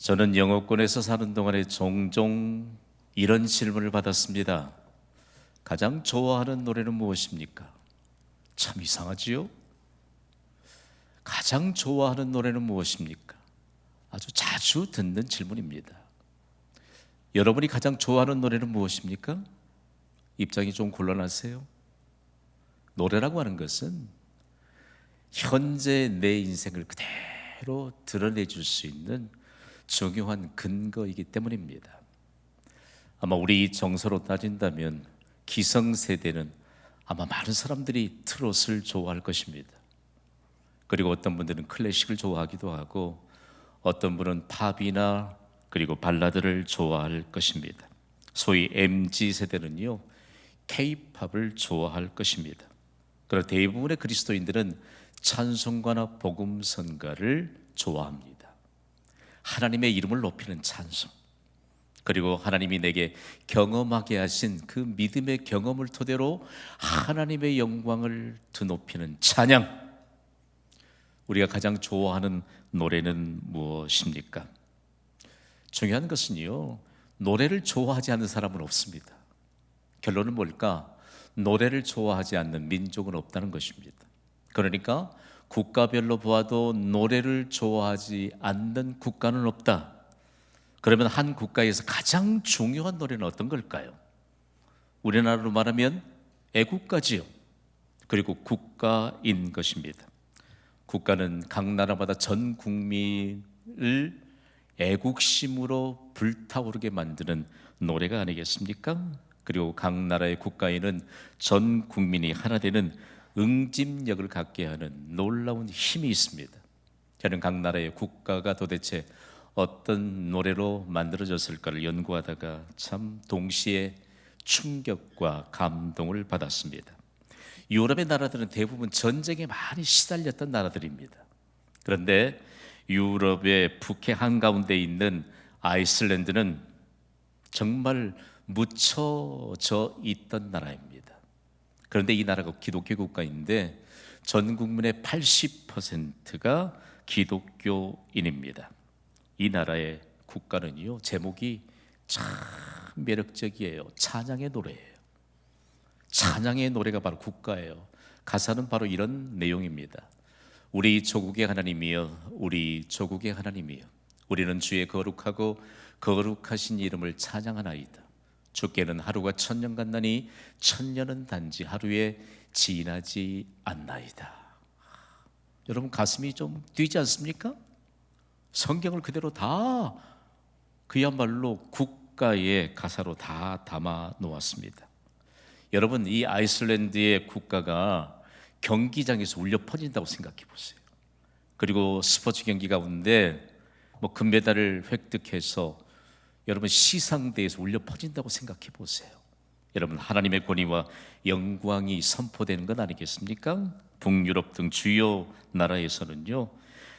저는 영어권에서 사는 동안에 종종 이런 질문을 받았습니다. 가장 좋아하는 노래는 무엇입니까? 참 이상하지요? 가장 좋아하는 노래는 무엇입니까? 아주 자주 듣는 질문입니다. 여러분이 가장 좋아하는 노래는 무엇입니까? 입장이 좀 곤란하세요? 노래라고 하는 것은 현재 내 인생을 그대로 드러내줄 수 있는 중요한 근거이기 때문입니다. 아마 우리 정서로 따진다면 기성세대는 아마 많은 사람들이 트롯을 좋아할 것입니다. 그리고 어떤 분들은 클래식을 좋아하기도 하고 어떤 분은 팝이나 그리고 발라드를 좋아할 것입니다. 소위 MZ세대는요 K-팝을 좋아할 것입니다. 그러나 대부분의 그리스도인들은 찬송가나 복음성가를 좋아합니다. 하나님의 이름을 높이는 찬송, 그리고 하나님이 내게 경험하게 하신 그 믿음의 경험을 토대로 하나님의 영광을 드높이는 찬양. 우리가 가장 좋아하는 노래는 무엇입니까? 중요한 것은요, 노래를 좋아하지 않는 사람은 없습니다. 결론은 뭘까? 노래를 좋아하지 않는 민족은 없다는 것입니다. 그러니까 국가별로 보아도 노래를 좋아하지 않는 국가는 없다. 그러면 한 국가에서 가장 중요한 노래는 어떤 걸까요? 우리나라로 말하면 애국가지요. 그리고 국가인 것입니다. 국가는 각 나라마다 전 국민을 애국심으로 불타오르게 만드는 노래가 아니겠습니까? 그리고 각 나라의 국가에는 전 국민이 하나 되는 응집력을 갖게 하는 놀라운 힘이 있습니다. 저는 각 나라의 국가가 도대체 어떤 노래로 만들어졌을까를 연구하다가 참 동시에 충격과 감동을 받았습니다. 유럽의 나라들은 대부분 전쟁에 많이 시달렸던 나라들입니다. 그런데 유럽의 북해 한가운데 있는 아이슬란드는 정말 묻혀져 있던 나라입니다. 그런데 이 나라가 기독교 국가인데 전 국민의 80%가 기독교인입니다. 이 나라의 국가는요, 제목이 참 매력적이에요. 찬양의 노래예요. 찬양의 노래가 바로 국가예요. 가사는 바로 이런 내용입니다. 우리 조국의 하나님이여, 우리 조국의 하나님이여, 우리는 주의 거룩하고 거룩하신 이름을 찬양하나이다. 주께는 하루가 천년 같나니 천년은 단지 하루에 지나지 않나이다. 여러분 가슴이 좀 뛰지 않습니까? 성경을 그대로 다 그야말로 국가의 가사로 다 담아 놓았습니다. 여러분, 이 아이슬란드의 국가가 경기장에서 울려 퍼진다고 생각해 보세요. 그리고 스포츠 경기 가운데 금메달을 획득해서 여러분 시상대에서 울려 퍼진다고 생각해 보세요. 여러분, 하나님의 권위와 영광이 선포되는 것 아니겠습니까? 북유럽 등 주요 나라에서는요,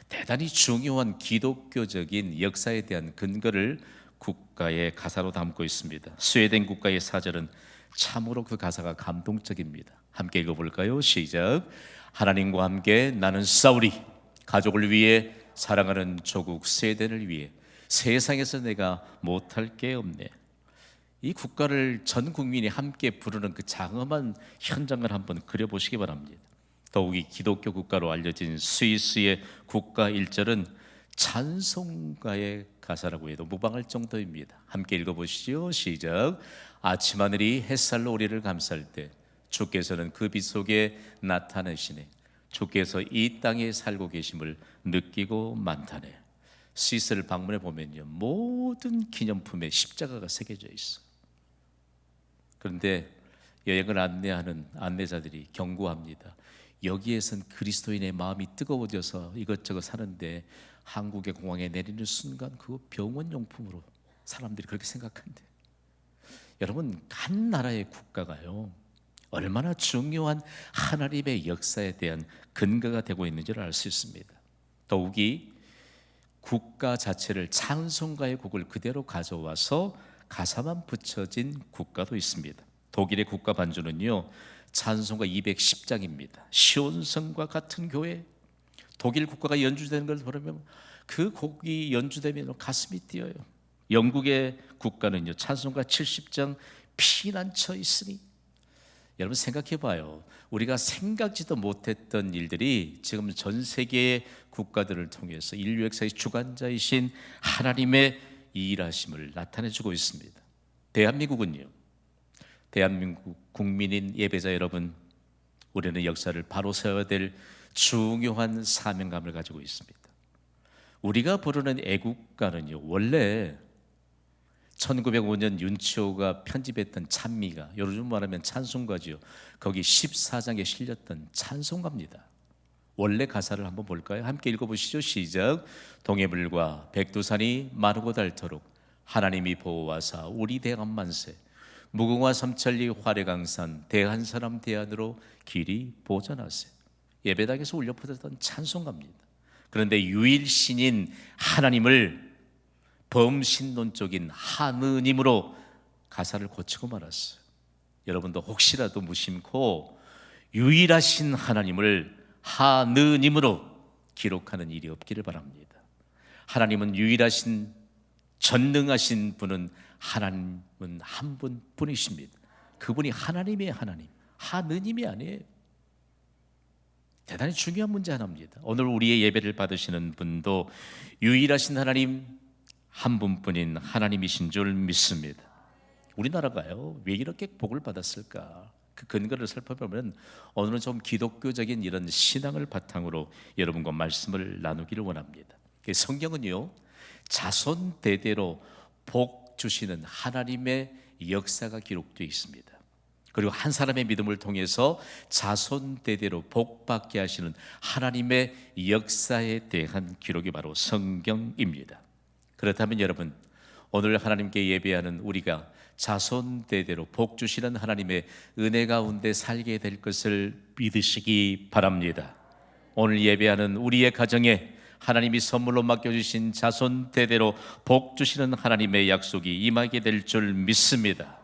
대단히 중요한 기독교적인 역사에 대한 근거를 국가의 가사로 담고 있습니다. 스웨덴 국가의 사절은 참으로 그 가사가 감동적입니다. 함께 읽어볼까요? 시작. 하나님과 함께 나는 싸우리, 가족을 위해, 사랑하는 조국 스웨덴을 위해, 세상에서 내가 못할 게 없네. 이 국가를 전 국민이 함께 부르는 그 장엄한 현장을 한번 그려보시기 바랍니다. 더욱이 기독교 국가로 알려진 스위스의 국가 1절은 찬송가의 가사라고 해도 무방할 정도입니다. 함께 읽어보시죠. 시작. 아침 하늘이 햇살로 우리를 감쌀 때 주께서는 그 빛 속에 나타나시네. 주께서 이 땅에 살고 계심을 느끼고 만타네. 스위스를 방문해 보면요, 모든 기념품에 십자가가 새겨져 있어. 그런데 여행을 안내하는 안내자들이 경고합니다. 여기에선 그리스도인의 마음이 뜨거워져서 이것저것 사는데 한국의 공항에 내리는 순간 그거 병원 용품으로 사람들이 그렇게 생각한대. 여러분, 한 나라의 국가가요 얼마나 중요한 하나님의 역사에 대한 근거가 되고 있는지를 알 수 있습니다. 더욱이 국가 자체를 찬송가의 곡을 그대로 가져와서 가사만 붙여진 국가도 있습니다. 독일의 국가 반주는요 찬송가 210장입니다. 시온성과 같은 교회, 독일 국가가 연주되는 걸 보면 그 곡이 연주되면 가슴이 뛰어요. 영국의 국가는요, 찬송가 70장 피난처 있으니. 여러분 생각해 봐요. 우리가 생각지도 못했던 일들이 지금 전 세계의 국가들을 통해서 인류 역사의 주관자이신 하나님의 일하심을 나타내주고 있습니다. 대한민국은요, 대한민국 국민인 예배자 여러분, 우리는 역사를 바로 세워야 될 중요한 사명감을 가지고 있습니다. 우리가 부르는 애국가는요, 원래 1905년 윤치호가 편집했던 찬미가, 요즘 말하면 찬송가지요, 거기 14장에 실렸던 찬송가입니다. 원래 가사를 한번 볼까요? 함께 읽어보시죠. 시작. 동해물과 백두산이 마르고 닳도록 하나님이 보호하사 우리 대한 만세, 무궁화 삼천리 활해강산 대한 사람 대안으로 길이 보전하세. 예배당에서 울려 퍼졌던 찬송가입니다. 그런데 유일신인 하나님을 범신론적인 하느님으로 가사를 고치고 말았어요. 여러분도 혹시라도 무심코 유일하신 하나님을 하느님으로 기록하는 일이 없기를 바랍니다. 하나님은 유일하신 전능하신 분은 하나님은 한 분뿐이십니다. 그분이 하나님의 하나님, 하느님이 아니에요. 대단히 중요한 문제 하나입니다. 오늘 우리의 예배를 받으시는 분도 유일하신 하나님 한 분뿐인 하나님이신 줄 믿습니다. 우리나라가요, 왜 이렇게 복을 받았을까? 그 근거를 살펴보면 오늘은 좀 기독교적인 이런 신앙을 바탕으로 여러분과 말씀을 나누기를 원합니다. 성경은요, 자손 대대로 복 주시는 하나님의 역사가 기록되어 있습니다. 그리고 한 사람의 믿음을 통해서 자손 대대로 복받게 하시는 하나님의 역사에 대한 기록이 바로 성경입니다. 그렇다면 여러분, 오늘 하나님께 예배하는 우리가 자손 대대로 복 주시는 하나님의 은혜 가운데 살게 될 것을 믿으시기 바랍니다. 오늘 예배하는 우리의 가정에 하나님이 선물로 맡겨주신 자손 대대로 복 주시는 하나님의 약속이 임하게 될 줄 믿습니다.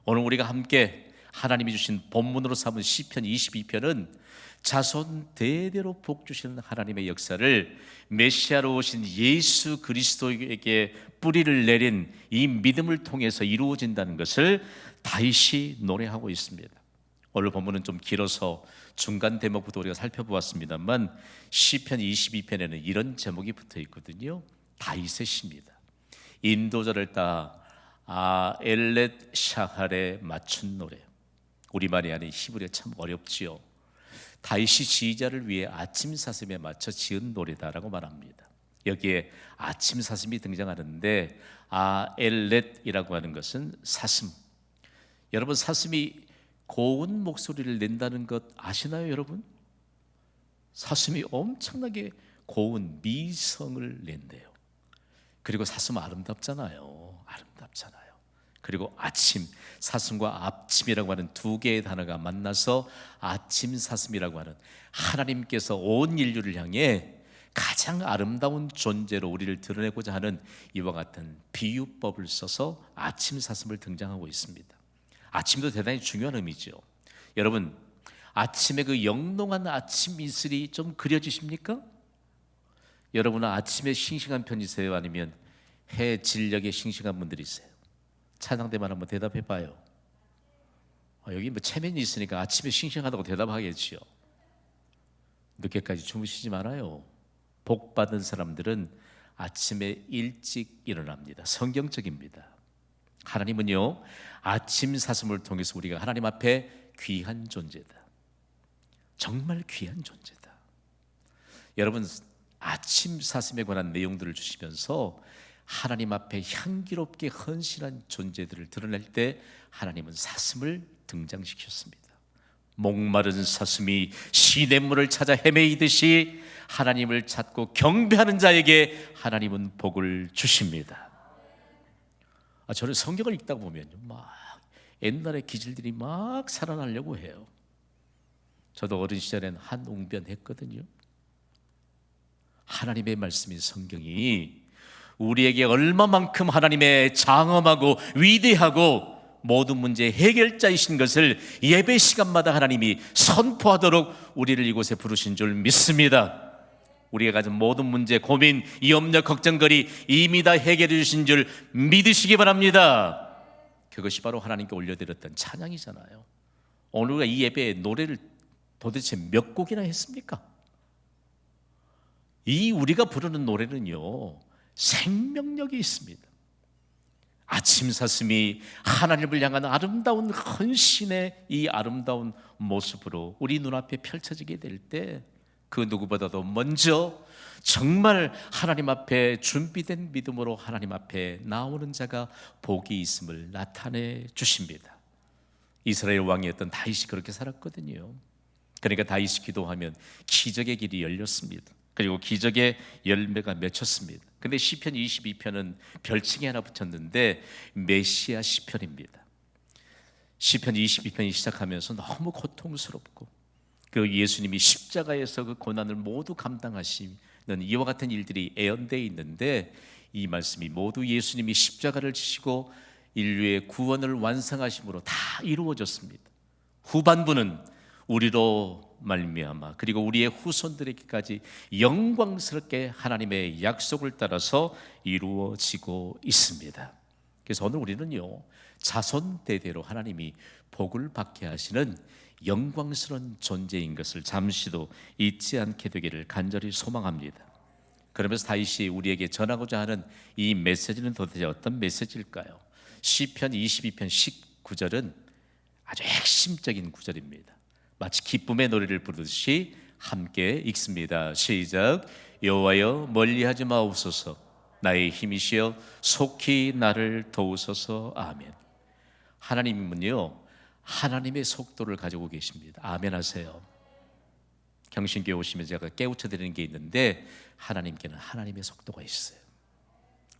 오늘 우리가 함께 하나님이 주신 본문으로 삼은 시편 22편은 자손 대대로 복 주시는 하나님의 역사를 메시아로 오신 예수 그리스도에게 뿌리를 내린 이 믿음을 통해서 이루어진다는 것을 다윗이 노래하고 있습니다. 오늘 본문은 좀 길어서 중간 대목부터 우리가 살펴보았습니다만 시편 22편에는 이런 제목이 붙어 있거든요. 다윗의 시입니다. 인도절을 따 엘렛 샤할에 맞춘 노래. 우리말이 아닌 히브리어 참 어렵지요. 다윗이 지휘자를 위해 아침 사슴에 맞춰 지은 노래다라고 말합니다. 여기에 아침 사슴이 등장하는데 엘렛이라고 하는 것은 사슴. 여러분, 사슴이 고운 목소리를 낸다는 것 아시나요, 여러분? 사슴이 엄청나게 고운 미성을 낸대요. 그리고 사슴 아름답잖아요. 아름답잖아요. 그리고 아침, 사슴과 앞침이라고 하는 두 개의 단어가 만나서 아침 사슴이라고 하는 하나님께서 온 인류를 향해 가장 아름다운 존재로 우리를 드러내고자 하는 이와 같은 비유법을 써서 아침 사슴을 등장하고 있습니다. 아침도 대단히 중요한 의미죠. 여러분, 아침에 그 영롱한 아침 이슬이 좀 그려지십니까? 여러분은 아침에 싱싱한 편이세요? 아니면 해 진력에 싱싱한 분들이세요? 찬양대만 한번 대답해 봐요. 여기 뭐 체면이 있으니까 아침에 싱싱하다고 대답하겠지요. 늦게까지 주무시지 말아요. 복 받은 사람들은 아침에 일찍 일어납니다. 성경적입니다. 하나님은요, 아침 사슴을 통해서 우리가 하나님 앞에 귀한 존재다. 정말 귀한 존재다. 여러분, 아침 사슴에 관한 내용들을 주시면서 하나님 앞에 향기롭게 헌신한 존재들을 드러낼 때 하나님은 사슴을 등장시켰습니다. 목마른 사슴이 시냇물을 찾아 헤매이듯이 하나님을 찾고 경배하는 자에게 하나님은 복을 주십니다. 저는 성경을 읽다 보면 막 옛날의 기질들이 막 살아나려고 해요. 저도 어린 시절엔 한 웅변 했거든요. 하나님의 말씀인 성경이 우리에게 얼마만큼 하나님의 장엄하고 위대하고 모든 문제의 해결자이신 것을 예배 시간마다 하나님이 선포하도록 우리를 이곳에 부르신 줄 믿습니다. 우리가 가진 모든 문제, 고민, 염려, 걱정거리 이미 다 해결해 주신 줄 믿으시기 바랍니다. 그것이 바로 하나님께 올려드렸던 찬양이잖아요. 오늘 우리가 이 예배에 노래를 도대체 몇 곡이나 했습니까? 이 우리가 부르는 노래는요, 생명력이 있습니다. 아침 사슴이 하나님을 향한 아름다운 헌신의 이 아름다운 모습으로 우리 눈앞에 펼쳐지게 될 때 그 누구보다도 먼저 정말 하나님 앞에 준비된 믿음으로 하나님 앞에 나오는 자가 복이 있음을 나타내 주십니다. 이스라엘 왕이었던 다윗이 그렇게 살았거든요. 그러니까 다윗이 기도하면 기적의 길이 열렸습니다. 그리고 기적의 열매가 맺혔습니다. 근데 시편 22편은 별칭이 하나 붙였는데 메시아 시편입니다. 시편 22편이 시작하면서 너무 고통스럽고 그 예수님이 십자가에서 그 고난을 모두 감당하시는 이와 같은 일들이 애연되어 있는데, 이 말씀이 모두 예수님이 십자가를 지시고 인류의 구원을 완성하심으로 다 이루어졌습니다. 후반부는 우리로 말미암아 그리고 우리의 후손들에게까지 영광스럽게 하나님의 약속을 따라서 이루어지고 있습니다. 그래서 오늘 우리는요, 자손 대대로 하나님이 복을 받게 하시는 영광스러운 존재인 것을 잠시도 잊지 않게 되기를 간절히 소망합니다. 그러면서 다윗이 우리에게 전하고자 하는 이 메시지는 도대체 어떤 메시지일까요? 시편 22편 19절은 아주 핵심적인 구절입니다. 마치 기쁨의 노래를 부르듯이 함께 읽습니다. 시작. 여호와여 멀리하지 마옵소서, 나의 힘이시여 속히 나를 도우소서. 아멘. 하나님은요, 하나님의 속도를 가지고 계십니다. 아멘 하세요. 경신교회 오시면 제가 깨우쳐 드리는 게 있는데, 하나님께는 하나님의 속도가 있어요.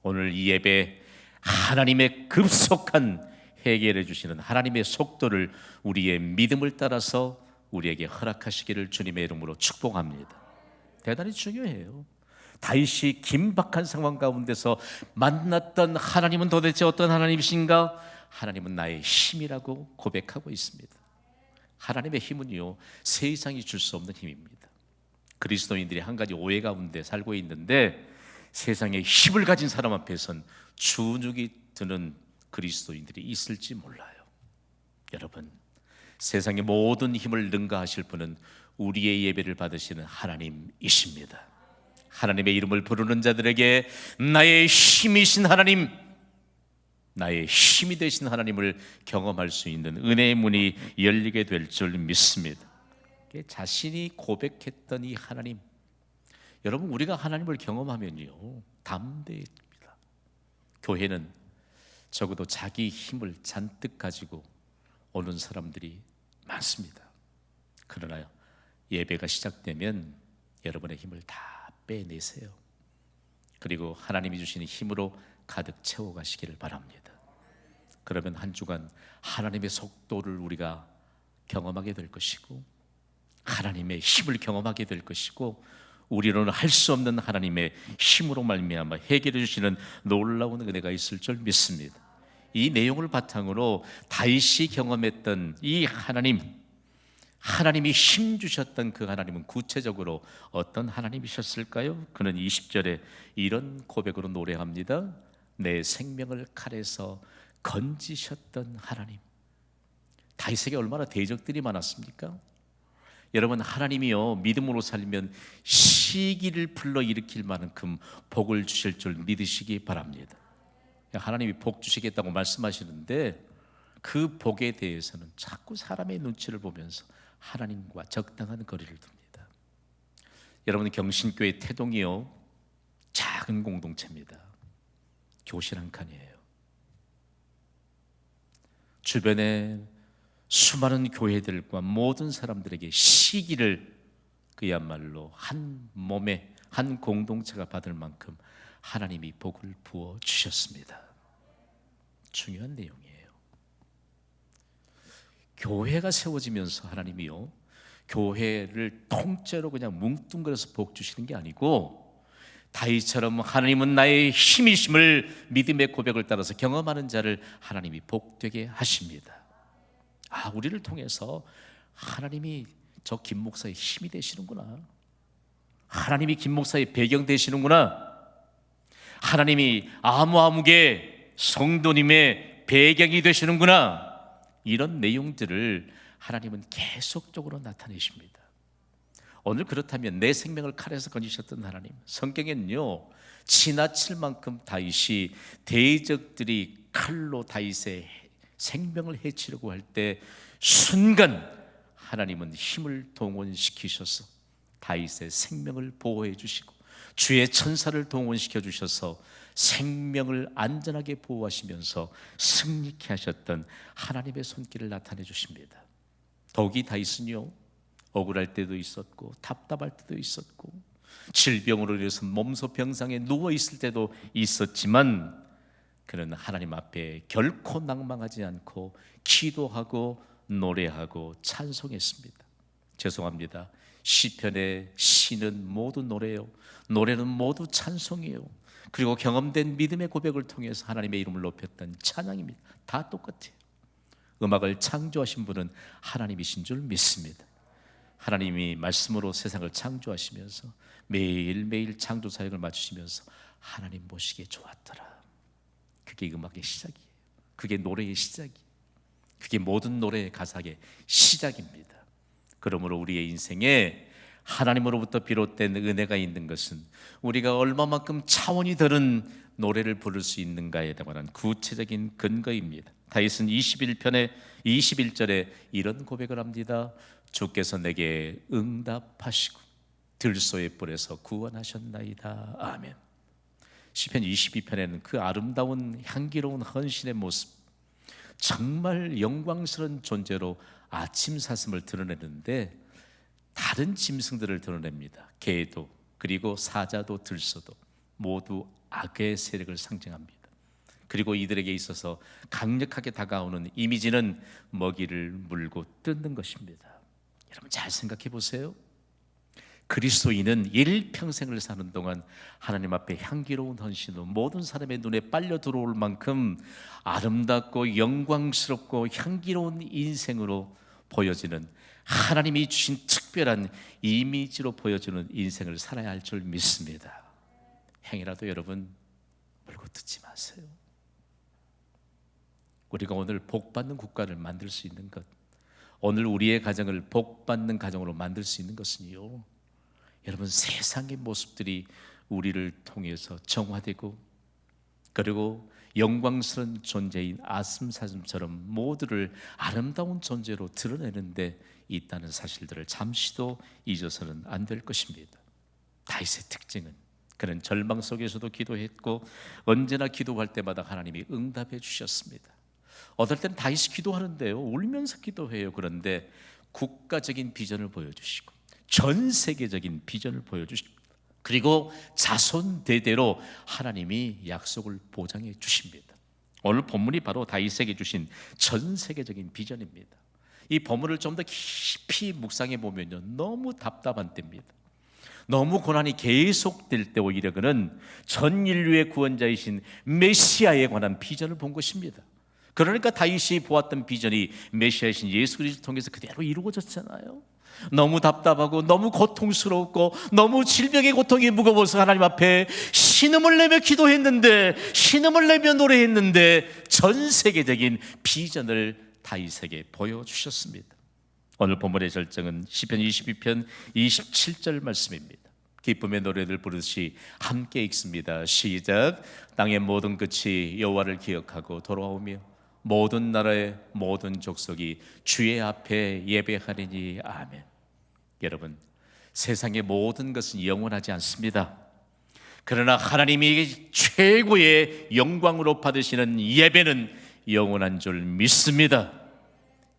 오늘 이 예배 하나님의 급속한 해결해 주시는 하나님의 속도를 우리의 믿음을 따라서 우리에게 허락하시기를 주님의 이름으로 축복합니다. 대단히 중요해요. 다윗이 긴박한 상황 가운데서 만났던 하나님은 도대체 어떤 하나님이신가? 하나님은 나의 힘이라고 고백하고 있습니다. 하나님의 힘은요, 세상이 줄 수 없는 힘입니다. 그리스도인들이 한 가지 오해 가운데 살고 있는데, 세상에 힘을 가진 사람 앞에선 주눅이 드는 그리스도인들이 있을지 몰라요. 여러분, 세상의 모든 힘을 능가하실 분은 우리의 예배를 받으시는 하나님이십니다. 하나님의 이름을 부르는 자들에게 나의 힘이신 하나님, 나의 힘이 되신 하나님을 경험할 수 있는 은혜의 문이 열리게 될 줄 믿습니다. 자신이 고백했던 이 하나님, 여러분, 우리가 하나님을 경험하면요, 담대해집니다. 교회는 적어도 자기 힘을 잔뜩 가지고 오는 사람들이 많습니다. 그러나 예배가 시작되면 여러분의 힘을 다 빼내세요. 그리고 하나님이 주시는 힘으로 가득 채워가시기를 바랍니다. 그러면 한 주간 하나님의 속도를 우리가 경험하게 될 것이고, 하나님의 힘을 경험하게 될 것이고, 우리로는 할 수 없는 하나님의 힘으로 말미암아 해결해 주시는 놀라운 은혜가 있을 줄 믿습니다. 이 내용을 바탕으로 다윗이 경험했던 이 하나님이 힘 주셨던 그 하나님은 구체적으로 어떤 하나님이셨을까요? 그는 20절에 이런 고백으로 노래합니다. 내 생명을 칼에서 건지셨던 하나님. 다윗에게 얼마나 대적들이 많았습니까? 여러분, 하나님이요, 믿음으로 살면 시기를 불러일으킬 만큼 복을 주실 줄 믿으시기 바랍니다. 하나님이 복 주시겠다고 말씀하시는데, 그 복에 대해서는 자꾸 사람의 눈치를 보면서 하나님과 적당한 거리를 둡니다. 여러분, 경신교회 태동이요, 작은 공동체입니다. 교실 한 칸이에요. 주변에 수많은 교회들과 모든 사람들에게 시기를 그야말로 한 몸에 한 공동체가 받을 만큼 하나님이 복을 부어 주셨습니다. 중요한 내용이에요. 교회가 세워지면서 하나님이요, 교회를 통째로 그냥 뭉뚱그려서 복 주시는 게 아니고, 다윗처럼 하나님은 나의 힘이심을 믿음의 고백을 따라서 경험하는 자를 하나님이 복되게 하십니다. 우리를 통해서 하나님이 저 김 목사의 힘이 되시는구나, 하나님이 김 목사의 배경 되시는구나. 하나님이 아무개 성도님의 배경이 되시는구나. 이런 내용들을 하나님은 계속적으로 나타내십니다. 오늘 그렇다면 내 생명을 칼에서 건지셨던 하나님, 성경에는요 지나칠 만큼 다윗이 대적들이 칼로 다윗의 생명을 해치려고 할 때 순간 하나님은 힘을 동원시키셔서 다윗의 생명을 보호해 주시고 주의 천사를 동원시켜 주셔서 생명을 안전하게 보호하시면서 승리케 하셨던 하나님의 손길을 나타내 주십니다. 더욱이 다윗은요 억울할 때도 있었고 답답할 때도 있었고 질병으로 인해서 몸소 병상에 누워있을 때도 있었지만 그는 하나님 앞에 결코 낭망하지 않고 기도하고 노래하고 찬송했습니다. 죄송합니다. 시편의 시는 모두 노래요, 노래는 모두 찬송이에요. 그리고 경험된 믿음의 고백을 통해서 하나님의 이름을 높였던 찬양입니다. 다 똑같아요. 음악을 창조하신 분은 하나님이신 줄 믿습니다. 하나님이 말씀으로 세상을 창조하시면서 매일매일 창조 사역을 마치시면서 하나님 보시기에 좋았더라. 그게 음악의 시작이에요. 그게 노래의 시작이에요. 그게 모든 노래의 가사의 시작입니다. 그러므로 우리의 인생에 하나님으로부터 비롯된 은혜가 있는 것은 우리가 얼마만큼 차원이 다른 노래를 부를 수 있는가에 관한 구체적인 근거입니다. 다윗은 21편의 21절에 이런 고백을 합니다. 주께서 내게 응답하시고 들소의 뿔에서 구원하셨나이다. 아멘. 시편 22편에는 그 아름다운 향기로운 헌신의 모습, 정말 영광스러운 존재로 아침 사슴을 드러내는데 다른 짐승들을 드러냅니다. 개도 그리고 사자도 들소도 모두 악의 세력을 상징합니다. 그리고 이들에게 있어서 강력하게 다가오는 이미지는 먹이를 물고 뜯는 것입니다. 여러분 잘 생각해 보세요. 그리스도인은 일평생을 사는 동안 하나님 앞에 향기로운 헌신으로 모든 사람의 눈에 빨려 들어올 만큼 아름답고 영광스럽고 향기로운 인생으로 보여지는, 하나님이 주신 특별한 이미지로 보여주는 인생을 살아야 할 줄 믿습니다. 행이라도 여러분 물고 뜯지 마세요. 우리가 오늘 복받는 국가를 만들 수 있는 것, 오늘 우리의 가정을 복받는 가정으로 만들 수 있는 것은요, 여러분 세상의 모습들이 우리를 통해서 정화되고 그리고 영광스러운 존재인 아슴사슴처럼 모두를 아름다운 존재로 드러내는 데 있다는 사실들을 잠시도 잊어서는 안 될 것입니다. 다윗의 특징은 그는 절망 속에서도 기도했고 언제나 기도할 때마다 하나님이 응답해 주셨습니다. 어떨 땐 다윗이 기도하는데요 울면서 기도해요. 그런데 국가적인 비전을 보여주시고 전 세계적인 비전을 보여주십니다. 그리고 자손 대대로 하나님이 약속을 보장해 주십니다. 오늘 본문이 바로 다윗에게 주신 전 세계적인 비전입니다. 이 본문을 좀 더 깊이 묵상해 보면요 너무 답답한 때입니다. 너무 고난이 계속될 때 오히려 그는 전 인류의 구원자이신 메시아에 관한 비전을 본 것입니다. 그러니까 다윗이 보았던 비전이 메시아이신 예수 그리스도를 통해서 그대로 이루어졌잖아요. 너무 답답하고 너무 고통스럽고 너무 질병의 고통이 무거워서 하나님 앞에 신음을 내며 기도했는데, 신음을 내며 노래했는데 전 세계적인 비전을 다윗에게 보여주셨습니다. 오늘 본문의 절정은 시편 22편 27절 말씀입니다. 기쁨의 노래를 부르시 함께 읽습니다. 시작. 땅의 모든 끝이 여호와를 기억하고 돌아오며 모든 나라의 모든 족속이 주의 앞에 예배하리니. 아멘. 여러분 세상의 모든 것은 영원하지 않습니다. 그러나 하나님이 최고의 영광으로 받으시는 예배는 영원한 줄 믿습니다.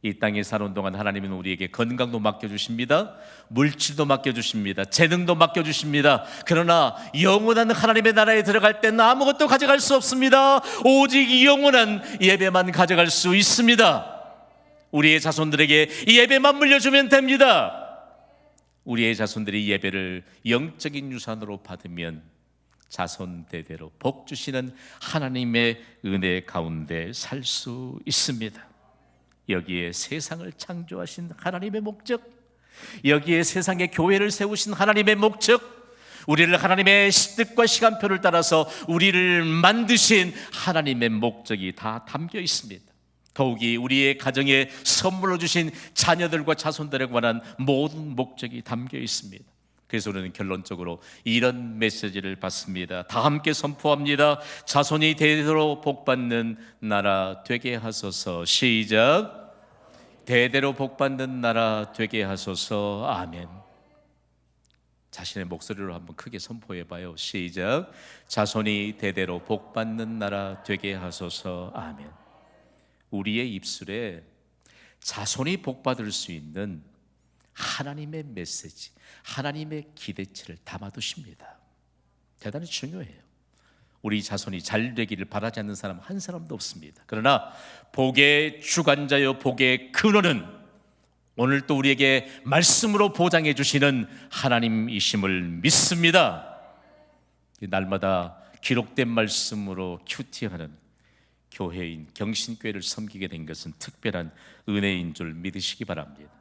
이 땅에 사는 동안 하나님은 우리에게 건강도 맡겨주십니다. 물질도 맡겨주십니다. 재능도 맡겨주십니다. 그러나 영원한 하나님의 나라에 들어갈 때는 아무것도 가져갈 수 없습니다. 오직 영원한 예배만 가져갈 수 있습니다. 우리의 자손들에게 이 예배만 물려주면 됩니다. 우리의 자손들이 예배를 영적인 유산으로 받으면 자손 대대로 복 주시는 하나님의 은혜 가운데 살 수 있습니다. 여기에 세상을 창조하신 하나님의 목적, 여기에 세상에 교회를 세우신 하나님의 목적, 우리를 하나님의 뜻과 시간표를 따라서 우리를 만드신 하나님의 목적이 다 담겨 있습니다. 더욱이 우리의 가정에 선물로 주신 자녀들과 자손들에 관한 모든 목적이 담겨 있습니다. 그래서 우리는 결론적으로 이런 메시지를 받습니다. 다 함께 선포합니다. 자손이 대대로 복받는 나라 되게 하소서. 시작. 대대로 복받는 나라 되게 하소서. 아멘. 자신의 목소리로 한번 크게 선포해봐요. 시작. 자손이 대대로 복받는 나라 되게 하소서. 아멘. 우리의 입술에 자손이 복받을 수 있는 하나님의 메시지, 하나님의 기대치를 담아두십니다. 대단히 중요해요. 우리 자손이 잘 되기를 바라지 않는 사람 한 사람도 없습니다. 그러나 복의 주관자여 복의 근원은 오늘 또 우리에게 말씀으로 보장해 주시는 하나님이심을 믿습니다. 날마다 기록된 말씀으로 큐티하는 교회인 경신교회를 섬기게 된 것은 특별한 은혜인 줄 믿으시기 바랍니다.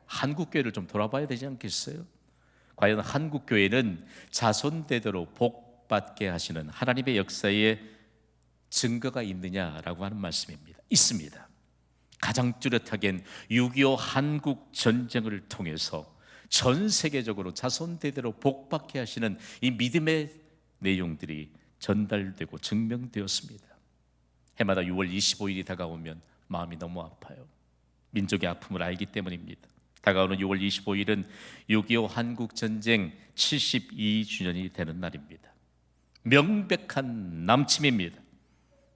한국교회를 좀 돌아봐야 되지 않겠어요? 과연 한국교회는 자손대대로 복받게 하시는 하나님의 역사에 증거가 있느냐라고 하는 말씀입니다. 있습니다. 가장 뚜렷하게는 6.25 한국전쟁을 통해서 전 세계적으로 자손대대로 복받게 하시는 이 믿음의 내용들이 전달되고 증명되었습니다. 해마다 6월 25일이 다가오면 마음이 너무 아파요. 민족의 아픔을 알기 때문입니다. 다가오는 6월 25일은 6.25 한국전쟁 72주년이 되는 날입니다. 명백한 남침입니다.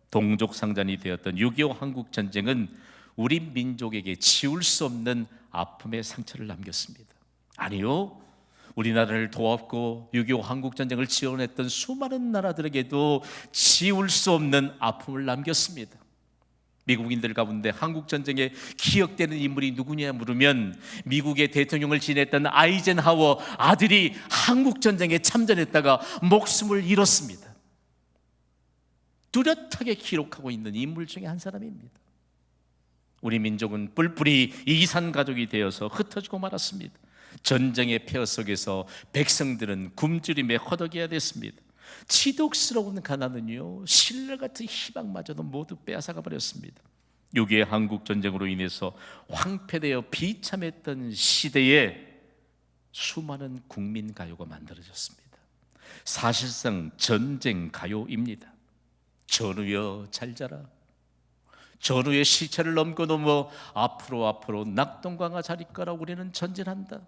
동족상잔이 되었던 6.25 한국전쟁은 우리 민족에게 지울 수 없는 아픔의 상처를 남겼습니다. 아니요, 우리나라를 도왔고 6.25 한국전쟁을 지원했던 수많은 나라들에게도 지울 수 없는 아픔을 남겼습니다. 미국인들 가운데 한국전쟁에 기억되는 인물이 누구냐 물으면 미국의 대통령을 지냈던 아이젠하워 아들이 한국전쟁에 참전했다가 목숨을 잃었습니다. 뚜렷하게 기록하고 있는 인물 중에 한 사람입니다. 우리 민족은 뿔뿔이 이산가족이 되어서 흩어지고 말았습니다. 전쟁의 폐허 속에서 백성들은 굶주림에 허덕여야 됐습니다. 치독스러운 가난은요, 신라 같은 희망마저도 모두 빼앗아가 버렸습니다. 6.25 한국전쟁으로 인해서 황폐되어 비참했던 시대에 수많은 국민가요가 만들어졌습니다. 사실상 전쟁 가요입니다. 전우여 잘 자라, 전우의 시체를 넘어 앞으로 낙동강아 자리가라 우리는 전진한다.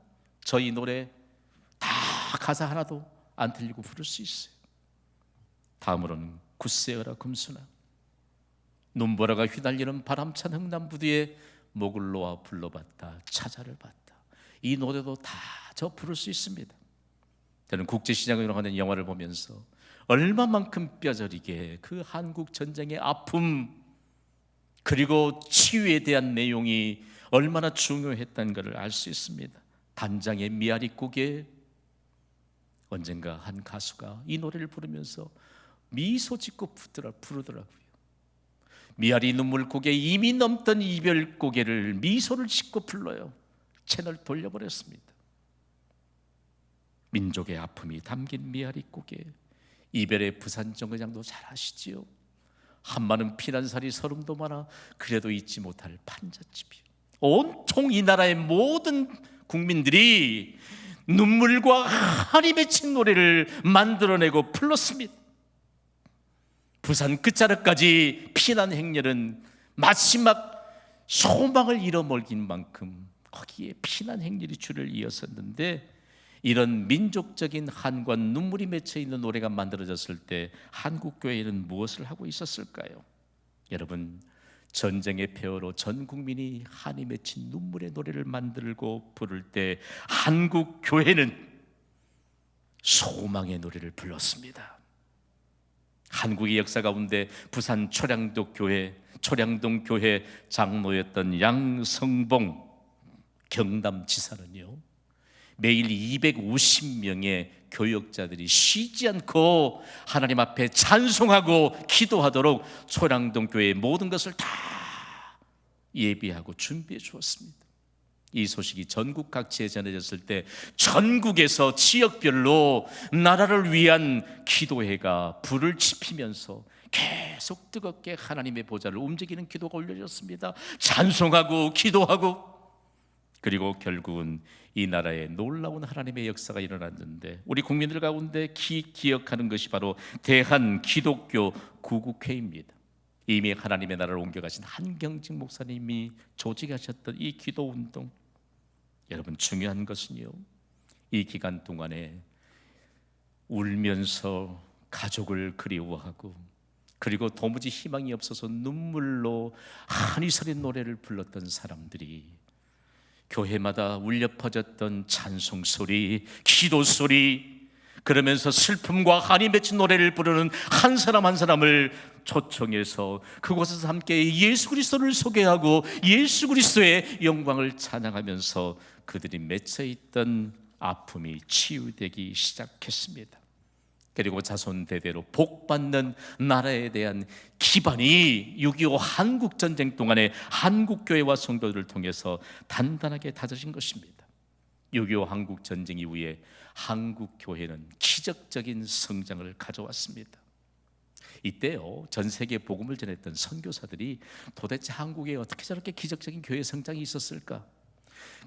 저희 노래 다 가사 하나도 안 틀리고 부를 수 있어요. 다음으로는 굳세어라 금수나, 눈보라가 휘날리는 바람찬 흥남부두에 목을 놓아 불러봤다 차자를 봤다. 이 노래도 다 저 부를 수 있습니다. 저는 국제시장으로 하는 영화를 보면서 얼마만큼 뼈저리게 그 한국 전쟁의 아픔 그리고 치유에 대한 내용이 얼마나 중요했다는 것을 알 수 있습니다. 단장의 미아리국에 언젠가 한 가수가 이 노래를 부르면서 미소 짓고 부르더라고요. 미아리 눈물고개 이미 넘던 이별고개를 미소를 짓고 불러요. 채널 돌려버렸습니다. 민족의 아픔이 담긴 미아리고개, 이별의 부산정거장도 잘 아시지요. 한마는 피난살이 서름도 많아 그래도 잊지 못할 판잣집이요. 온통 이 나라의 모든 국민들이 눈물과 한이 맺힌 노래를 만들어내고 불렀습니다. 부산 끝자락까지 피난 행렬은 마지막 소망을 잃어먹인 만큼 거기에 피난 행렬이 줄을 이었었는데, 이런 민족적인 한과 눈물이 맺혀 있는 노래가 만들어졌을 때 한국교회는 무엇을 하고 있었을까요? 여러분, 전쟁의 폐허로 전 국민이 한이 맺힌 눈물의 노래를 만들고 부를 때 한국교회는 소망의 노래를 불렀습니다. 한국의 역사 가운데 부산 초량동 교회 장로였던 양성봉 경남지사는요, 매일 250명의 교역자들이 쉬지 않고 하나님 앞에 찬송하고 기도하도록 초량동 교회의 모든 것을 다 예비하고 준비해 주었습니다. 이 소식이 전국 각지에 전해졌을 때 전국에서 지역별로 나라를 위한 기도회가 불을 지피면서 계속 뜨겁게 하나님의 보좌를 움직이는 기도가 올려졌습니다. 찬송하고 기도하고, 그리고 결국은 이 나라에 놀라운 하나님의 역사가 일어났는데, 우리 국민들 가운데 기억하는 것이 바로 대한 기독교 구국회입니다. 이미 하나님의 나라를 옮겨가신 한경직 목사님이 조직하셨던 이 기도운동, 여러분 중요한 것은요, 이 기간 동안에 울면서 가족을 그리워하고, 그리고 도무지 희망이 없어서 눈물로 한이 서린 노래를 불렀던 사람들이 교회마다 울려 퍼졌던 찬송 소리, 기도 소리, 그러면서 슬픔과 한이 맺힌 노래를 부르는 한 사람 한 사람을 초청해서 그곳에서 함께 예수 그리스도를 소개하고 예수 그리스도의 영광을 찬양하면서 그들이 맺혀 있던 아픔이 치유되기 시작했습니다. 그리고 자손 대대로 복받는 나라에 대한 기반이 6.25 한국전쟁 동안에 한국교회와 성도들을 통해서 단단하게 다져진 것입니다. 6.25 한국전쟁 이후에 한국교회는 기적적인 성장을 가져왔습니다. 이때요, 전 세계에 복음을 전했던 선교사들이 도대체 한국에 어떻게 저렇게 기적적인 교회 성장이 있었을까?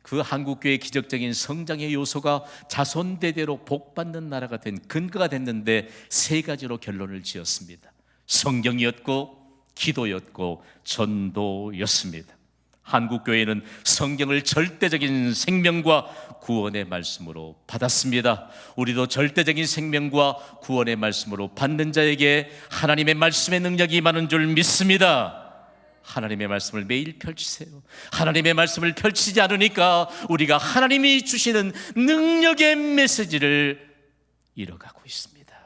그 한국교회의 기적적인 성장의 요소가 자손대대로 복받는 나라가 된 근거가 됐는데, 세 가지로 결론을 지었습니다. 성경이었고, 기도였고, 전도였습니다. 한국교회는 성경을 절대적인 생명과 구원의 말씀으로 받았습니다. 우리도 절대적인 생명과 구원의 말씀으로 받는 자에게 하나님의 말씀의 능력이 임하는 줄 믿습니다. 하나님의 말씀을 매일 펼치세요. 하나님의 말씀을 펼치지 않으니까 우리가 하나님이 주시는 능력의 메시지를 잃어가고 있습니다.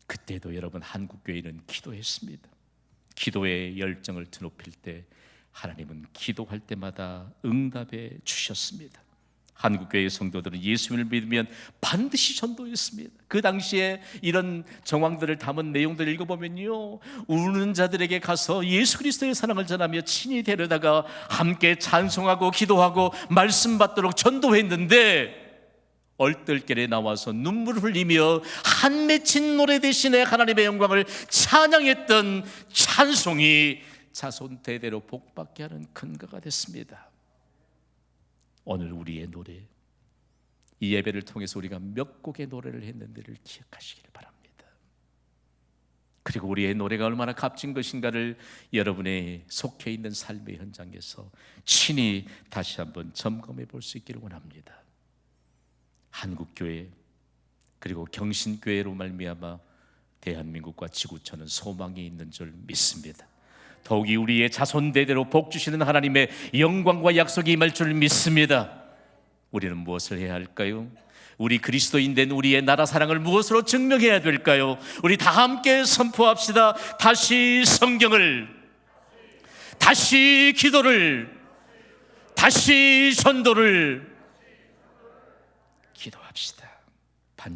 그때도 여러분, 한국교회는 기도했습니다. 기도의 열정을 드높일 때 하나님은 기도할 때마다 응답해 주셨습니다. 한국교회의 성도들은 예수님을 믿으면 반드시 전도했습니다. 그 당시에 이런 정황들을 담은 내용들을 읽어보면요, 우는 자들에게 가서 예수 그리스도의 사랑을 전하며 친히 데려다가 함께 찬송하고 기도하고 말씀 받도록 전도했는데, 얼떨결에 나와서 눈물을 흘리며 한 맺힌 노래 대신에 하나님의 영광을 찬양했던 찬송이 자손 대대로 복받게 하는 근거가 됐습니다. 오늘 우리의 노래, 이 예배를 통해서 우리가 몇 곡의 노래를 했는지를 기억하시길 바랍니다. 그리고 우리의 노래가 얼마나 값진 것인가를 여러분의 속해 있는 삶의 현장에서 친히 다시 한번 점검해 볼 수 있기를 원합니다. 한국교회 그리고 경신교회로 말미암아 대한민국과 지구촌은 소망이 있는 줄 믿습니다. 더욱이 우리의 자손 대대로 복 주시는 하나님의 영광과 약속이 임할 줄 믿습니다. 우리는 무엇을 해야 할까요? 우리 그리스도인 된 우리의 나라 사랑을 무엇으로 증명해야 될까요? 우리 다 함께 선포합시다. 다시 성경을, 다시 기도를, 다시 전도를 기도합시다.